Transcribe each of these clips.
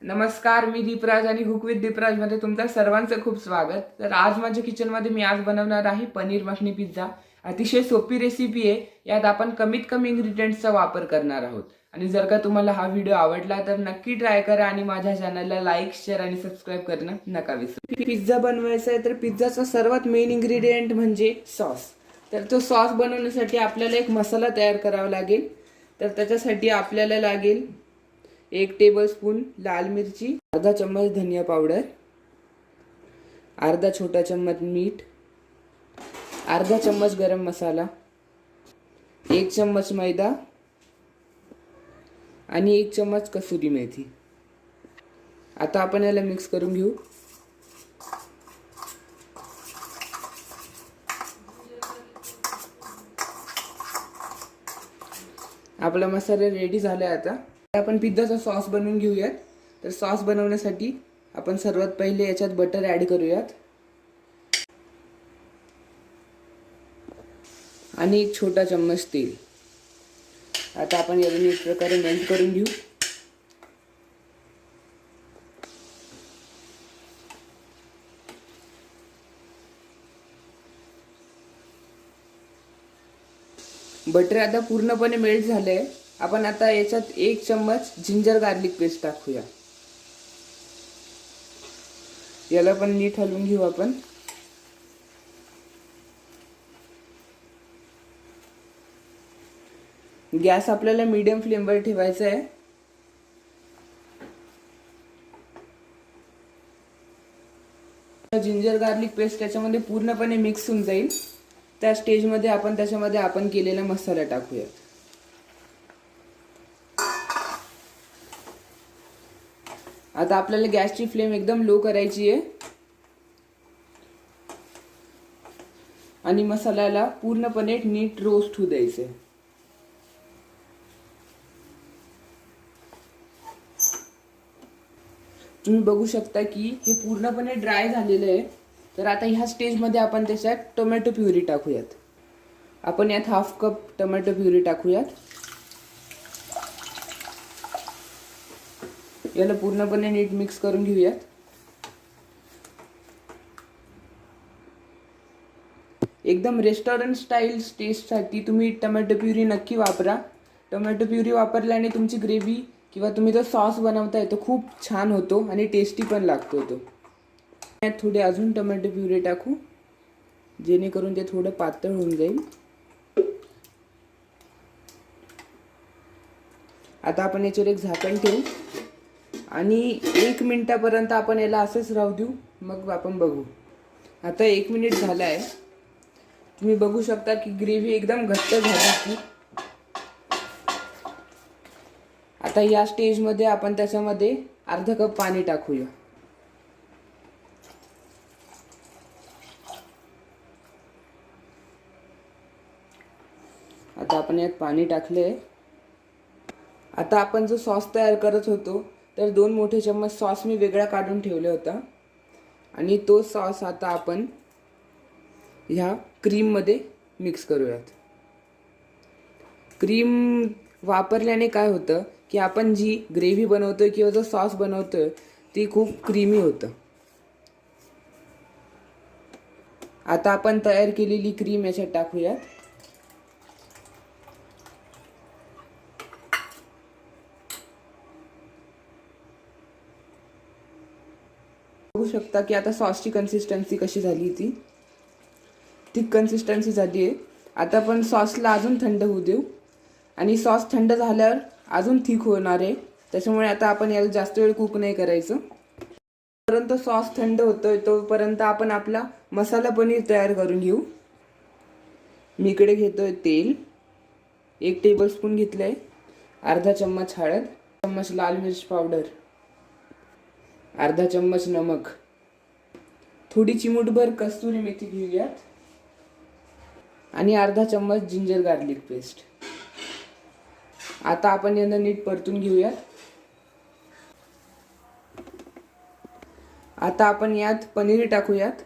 नमस्कार, मी दीपराज आणि cook with Deepraj मध्ये तुमचं सर्वांचं खूप स्वागत. तर आज माझ्या किचनमध्ये मी आज बनवणार आहे पनीर मखनी पिझ्झा. अतिशय सोपी रेसिपी आहे. यात आपण कमीत कमी इन्ग्रेडियंट्सचा वापर करणार आहोत. आणि जर का तुम्हाला हा व्हिडिओ आवडला तर नक्की ट्राय करा आणि माझ्या चॅनलला लाईक, शेअर आणि सबस्क्राईब करणं नका विसरू. पिझ्झा बनवायचा आहे तर पिझ्झाचा सर्वात मेन इन्ग्रेडियंट म्हणजे सॉस. तर तो सॉस बनवण्यासाठी आपल्याला एक मसाला तयार करावा लागेल. तर त्याच्यासाठी आपल्याला लागेल 1 टेबलस्पून लाल मिरची, अर्धा चम्मच धनिया पावडर, अर्धा छोटा चम्मच मीठ, अर्धा चम्मच गरम मसाला, 1 चम्मच मैदा आणि 1 चम्मच कसुरी मेथी. आता आपण याला मिक्स करून घेऊ. आपला मसाला रेडी झाला आहे. आता आपण पिझ्झाचा सॉस बनवून घेऊयात. तर सॉस बनवण्यासाठी आपण सर्वात पहिले याच्यात बटर ॲड करूयात आणि 1 छोटा चम्मच तेल. आता आपण याला नीट प्रकारे मेल्ट करून घेऊ. बटर आता पूर्णपणे मेल्ट झालंय. आपण आता याच्यात 1 चम्मच जिंजर गार्लिक पेस्ट टाकूया. याला पण नीट हलवून घेऊ आपण. गॅस आपल्याला मीडियम फ्लेमवर ठेवायचा आहे. जिंजर गार्लिक पेस्ट त्याच्यामध्ये पूर्णपणे मिक्स होऊन जाईल. त्या स्टेजमध्ये आपण त्याच्यामध्ये आपण केलेला मसाला टाकूया. आता आपल्याला गॅसची फ्लेम एकदम लो करायची आहे आणि मसाल्याला पूर्णपणे नीट रोस्ट होऊ द्यायचे. तुम्ही बघू शकता की हे पूर्णपणे ड्राय झालेलं आहे. तर आता ह्या स्टेजमध्ये आपण त्याच्यात टोमॅटो प्युरी टाकूयात. आपण यात 1/2 कप टोमॅटो प्युरी टाकूयात. याला पूर्णपणे नीट मिक्स करून घेऊयात. एकदम रेस्टॉरंट स्टाईल टेस्टसाठी तुम्ही टोमॅटो प्युरी नक्की वापरा. टोमॅटो प्युरी वापरल्याने तुमची ग्रेव्ही किंवा तुम्ही जो सॉस बनवताय तो खूप छान होतो आणि टेस्टी पण लागतो तो. यात थोडे अजून टोमॅटो प्युरी टाकू जेणेकरून ते थोडं पातळ होऊन जाईल. आता आपण याच्यावर एक झाकण ठेवू आणि 1 मिनिटापर्यंत आपण याला असंच राहू देऊ. मग आपण बघू. आता 1 मिनिट झाला आहे. तुम्ही बघू शकता की ग्रेव्ही एकदम घट्ट झाली. आता या स्टेजमध्ये आपण त्याच्यामध्ये अर्धा कप पाणी टाकूया. आता आपण यात पाणी टाकले. आता आपण जो सॉस तयार करत होतो तर 2 मोठे चम्मच सॉस मी वेगळा काढून ठेवला होता आणि तो सॉस आता आपण ह्या क्रीममध्ये मिक्स करूयात. क्रीम वापरल्याने काय होतं की आपण जी ग्रेव्ही बनवतोय किंवा जो सॉस बनवतोय ती खूप क्रीमी होतं. आता आपण तयार केलेली क्रीम याच्यात टाकूयात. बघू शकता की आता सॉसची कन्सिस्टन्सी कशी झाली. ती थिक कन्सिस्टन्सी झाली आहे. आता आपण सॉसला अजून थंड होऊ देऊ आणि सॉस थंड झाल्यावर अजून थिक होणार आहे. त्याच्यामुळे आता आपण याला जास्त वेळ कुक नाही करायचं. परंतु सॉस थंड होतोय तोपर्यंत आपण आपला मसाला पनीर तयार करून घेऊ. मी इकडे घेतोय तेल 1 टेबलस्पून घेतलंय, अर्धा चम्मच हळद, चम्मच लाल मिर्च पावडर, अर्धा चम्मच नमक, थोडी चिमूटभर कस्तुरी मेथी घेऊयात आणि अर्धा चम्मच जिंजर गार्लिक पेस्ट. आता आपण यांना नीट परतून घेऊयात. आता आपण यात पनीर टाकूयात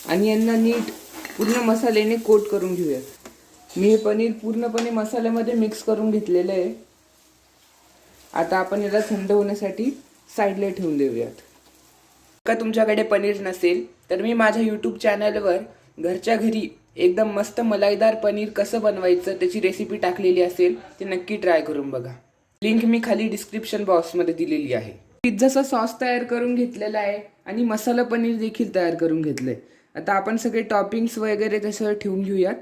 आणि यांना नीट पूर्ण मसाल्याने कोट करून घेऊयात. मी हे पनीर पूर्णपणे मसाल्यामध्ये मिक्स करून घेतलेलं आहे. आता आपण याला थंड होण्यासाठी साईडला ठेवून देऊयात. का तुमच्याकडे पनीर नसेल तर मी माझ्या यूट्यूब चॅनलवर घरच्या घरी एकदम मस्त मलाईदार पनीर कसं बनवायचं त्याची रेसिपी टाकलेली असेल, ते नक्की ट्राय करून बघा. लिंक मी खाली डिस्क्रिप्शन बॉक्समध्ये दिलेली आहे. पिझ्झाचा सॉस तयार करून घेतलेला आहे आणि मसाला पनीर देखील तयार करून घेतलंय. आता आपण सगळे टॉपिंग्स वगैरे त्याच्यावर ठेवून घेऊयात.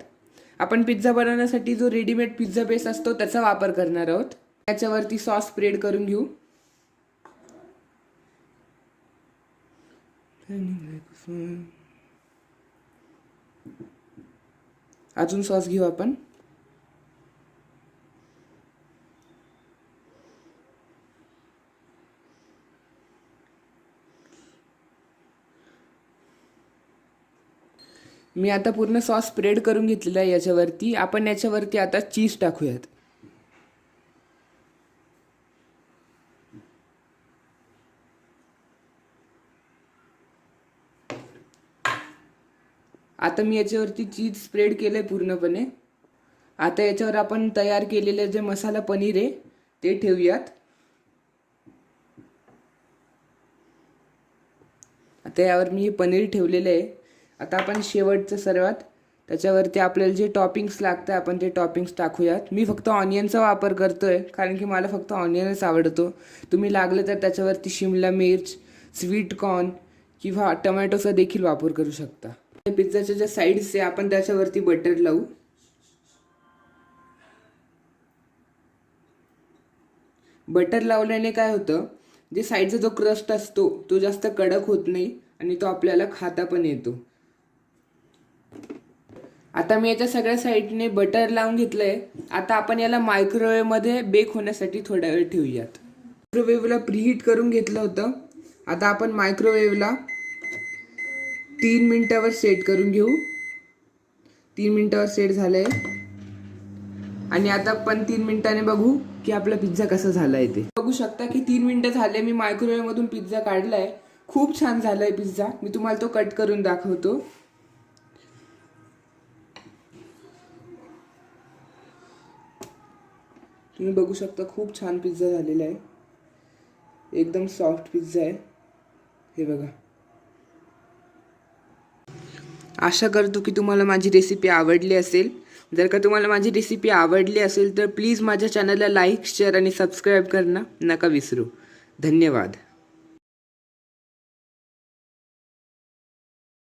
आपण पिझ्झा बनवण्यासाठी जो रेडीमेड पिझ्झा बेस असतो त्याचा वापर करणार आहोत. त्याच्यावरती सॉस स्प्रेड करून घेऊ. अजून सॉस घेऊ आपण. मी आता पूर्ण सॉस स्प्रेड करून घेतलेला आहे याच्यावरती. आपण याच्यावरती आता चीज टाकूयात. आता मी याच्यावरती चीज स्प्रेड केलंय पूर्णपणे. आता याच्यावर आपण तयार केलेले जे मसाला पनीर आहे ते ठेवूयात. आता यावर मी हे पनीर ठेवलेलं आहे. आता आपण शेवटचं सर्वात त्याच्यावरती आपल्याला जे टॉपिंग्स लागतं आपण ते टॉपिंग्स टाकूयात. मी फक्त ऑनियनचा वापर करतोय कारण की मला फक्त ऑनियनच आवडतो. तुम्ही लागलं तर त्याच्यावरती शिमला मिर्च, स्वीट कॉर्न किंवा टोमॅटोचा देखील वापर करू शकता. पिझ्झाच्या ज्या साईड्स आहे आपण त्याच्यावरती बटर लावू. बटर लावल्याने काय होतं, जे साईडचा जो क्रस्ट असतो तो जास्त कडक होत नाही आणि तो आपल्याला खाता पण येतो. आता मी याच्या सगळ्या साईडने बटर लावून घेतलंय. आता आपण याला मायक्रोवेव्हमध्ये बेक होण्यासाठी थोडा वेळ ठेवूयात. मायक्रोवेव्हला प्रीहीट करून घेतलं होतं. आता आपण मायक्रोवेव्हला 3 मिनिटावर सेट करून घेऊ. 3 मिनिटावर सेट झालंय आणि आता आपण 3 मिनिटाने बघू की आपला पिझ्झा कसा झालाय. ते बघू शकता की 3 मिनिटं झाले. मी मायक्रोवेव्ह मधून पिझ्झा काढलाय. खूप छान झालाय पिझ्झा. मी तुम्हाला तो कट करून दाखवतो. तुम्ही बघू शकता खूप छान पिझ्झा झालेला आहे. एकदम सॉफ्ट पिझ्झा आहे. हे बघा. आशा करतो की तुम्हाला माझी रेसिपी आवडली असेल. जर का तुम्हाला माझी रेसिपी आवडली असेल तर प्लीज माझ्या चॅनलला लाईक, शेअर आणि सबस्क्राईब करणं नका विसरू. धन्यवाद.